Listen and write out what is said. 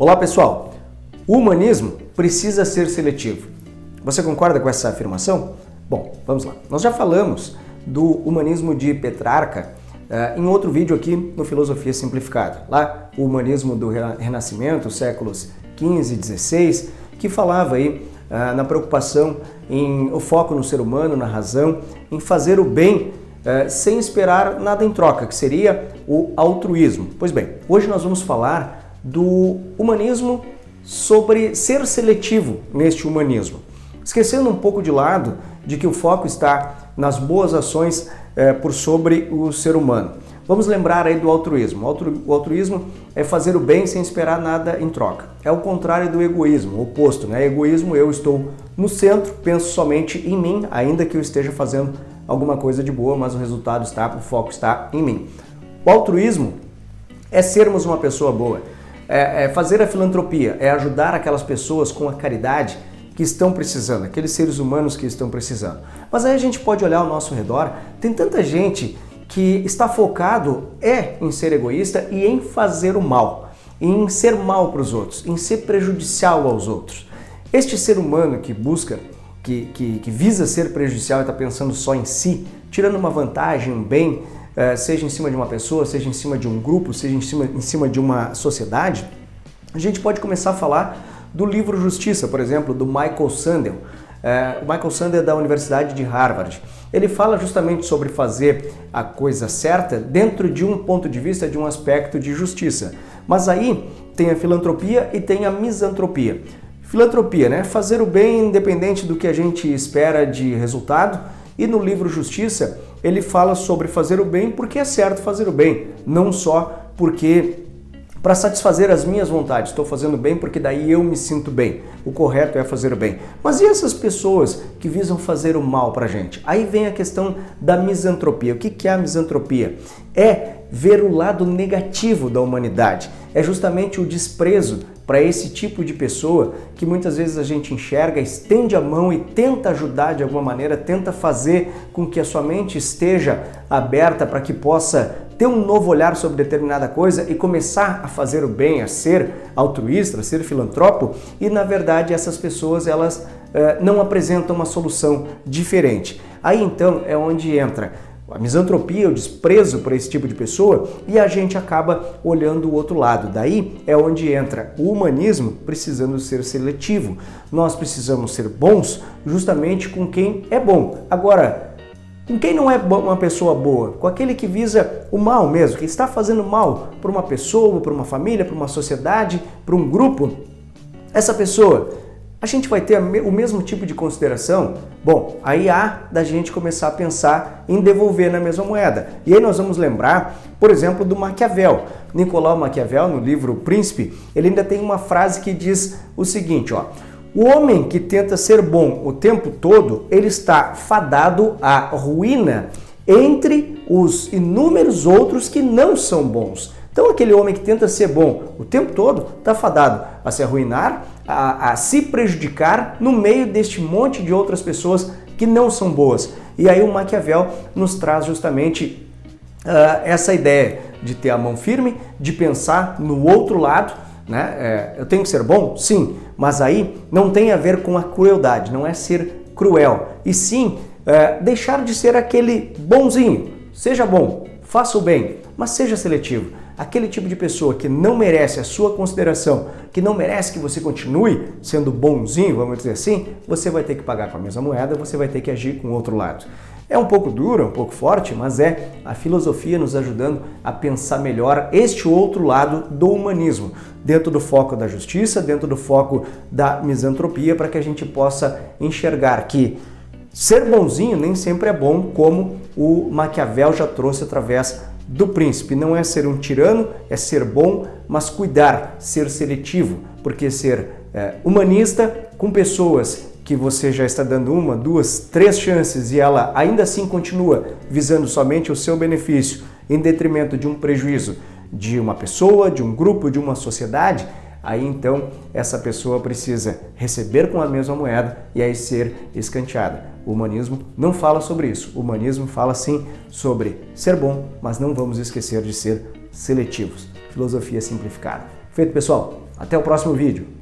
Olá pessoal, o humanismo precisa ser seletivo. Você concorda com essa afirmação? Bom, vamos lá. Nós já falamos do humanismo de Petrarca em outro vídeo aqui no Filosofia Simplificada. Lá, o humanismo do Renascimento, séculos XV e XVI, que falava aí na preocupação em o foco no ser humano, na razão, em fazer o bem sem esperar nada em troca, que seria o altruísmo. Pois bem, hoje nós vamos falar do humanismo sobre ser seletivo neste humanismo, esquecendo um pouco de lado de que o foco está nas boas ações por sobre o ser humano. Vamos lembrar aí do altruísmo. O altruísmo é fazer o bem sem esperar nada em troca. É o contrário do egoísmo, o oposto, né? Egoísmo, eu estou no centro, penso somente em mim, ainda que eu esteja fazendo alguma coisa de boa, mas o resultado está, o foco está em mim. O altruísmo é sermos uma pessoa boa, é fazer a filantropia, é ajudar aquelas pessoas com a caridade que estão precisando, aqueles seres humanos que estão precisando. Mas aí a gente pode olhar ao nosso redor, tem tanta gente que está focado em ser egoísta e em fazer o mal, em ser mal para os outros, em ser prejudicial aos outros. Este ser humano que busca, que visa ser prejudicial e está pensando só em si, tirando uma vantagem, um bem, seja em cima de uma pessoa, seja em cima de um grupo, seja em cima de uma sociedade, a gente pode começar a falar do livro Justiça, por exemplo, do Michael Sandel. O Michael Sandel é da Universidade de Harvard. Ele fala justamente sobre fazer a coisa certa dentro de um ponto de vista, de um aspecto de justiça. Mas aí tem a filantropia e tem a misantropia. Filantropia, né? Fazer o bem independente do que a gente espera de resultado. E no livro Justiça, ele fala sobre fazer o bem porque é certo fazer o bem, não só porque para satisfazer as minhas vontades, estou fazendo bem porque daí eu me sinto bem. O correto é fazer o bem. Mas e essas pessoas que visam fazer o mal para a gente? Aí vem a questão da misantropia. O que é a misantropia? É ver o lado negativo da humanidade. É justamente o desprezo para esse tipo de pessoa que muitas vezes a gente enxerga, estende a mão e tenta ajudar de alguma maneira, tenta fazer com que a sua mente esteja aberta para que possa ter um novo olhar sobre determinada coisa e começar a fazer o bem, a ser altruísta, a ser filantropo, e na verdade essas pessoas elas não apresentam uma solução diferente. Aí então é onde entra a misantropia, o desprezo por esse tipo de pessoa, e a gente acaba olhando o outro lado. Daí é onde entra o humanismo precisando ser seletivo. Nós precisamos ser bons justamente com quem é bom. Agora, com quem não é uma pessoa boa? Com aquele que visa o mal mesmo, que está fazendo mal para uma pessoa, para uma família, para uma sociedade, para um grupo. Essa pessoa, a gente vai ter o mesmo tipo de consideração? Bom, aí há da gente começar a pensar em devolver na mesma moeda. E aí nós vamos lembrar, por exemplo, do Maquiavel. Nicolau Maquiavel, no livro O Príncipe, ele ainda tem uma frase que diz o seguinte, ó: o homem que tenta ser bom o tempo todo, ele está fadado à ruína entre os inúmeros outros que não são bons. Então aquele homem que tenta ser bom o tempo todo está fadado a se arruinar, a se prejudicar no meio deste monte de outras pessoas que não são boas. E aí o Maquiavel nos traz justamente essa ideia de ter a mão firme, de pensar no outro lado, né? Eu tenho que ser bom? Sim, mas aí não tem a ver com a crueldade, não é ser cruel, e sim deixar de ser aquele bonzinho. Seja bom, faça o bem, mas seja seletivo. Aquele tipo de pessoa que não merece a sua consideração, que não merece que você continue sendo bonzinho, vamos dizer assim, você vai ter que pagar com a mesma moeda, você vai ter que agir com o outro lado. É um pouco duro, um pouco forte, mas é a filosofia nos ajudando a pensar melhor este outro lado do humanismo, dentro do foco da justiça, dentro do foco da misantropia, para que a gente possa enxergar que ser bonzinho nem sempre é bom, como o Maquiavel já trouxe através do Príncipe. Não é ser um tirano, é ser bom, mas cuidar, ser seletivo, porque ser humanista com pessoas que você já está dando uma, duas, três chances e ela ainda assim continua visando somente o seu benefício em detrimento de um prejuízo de uma pessoa, de um grupo, de uma sociedade, aí então essa pessoa precisa receber com a mesma moeda e aí ser escanteada. O humanismo não fala sobre isso. O humanismo fala sim sobre ser bom, mas não vamos esquecer de ser seletivos. Filosofia simplificada. Feito, pessoal? Até o próximo vídeo.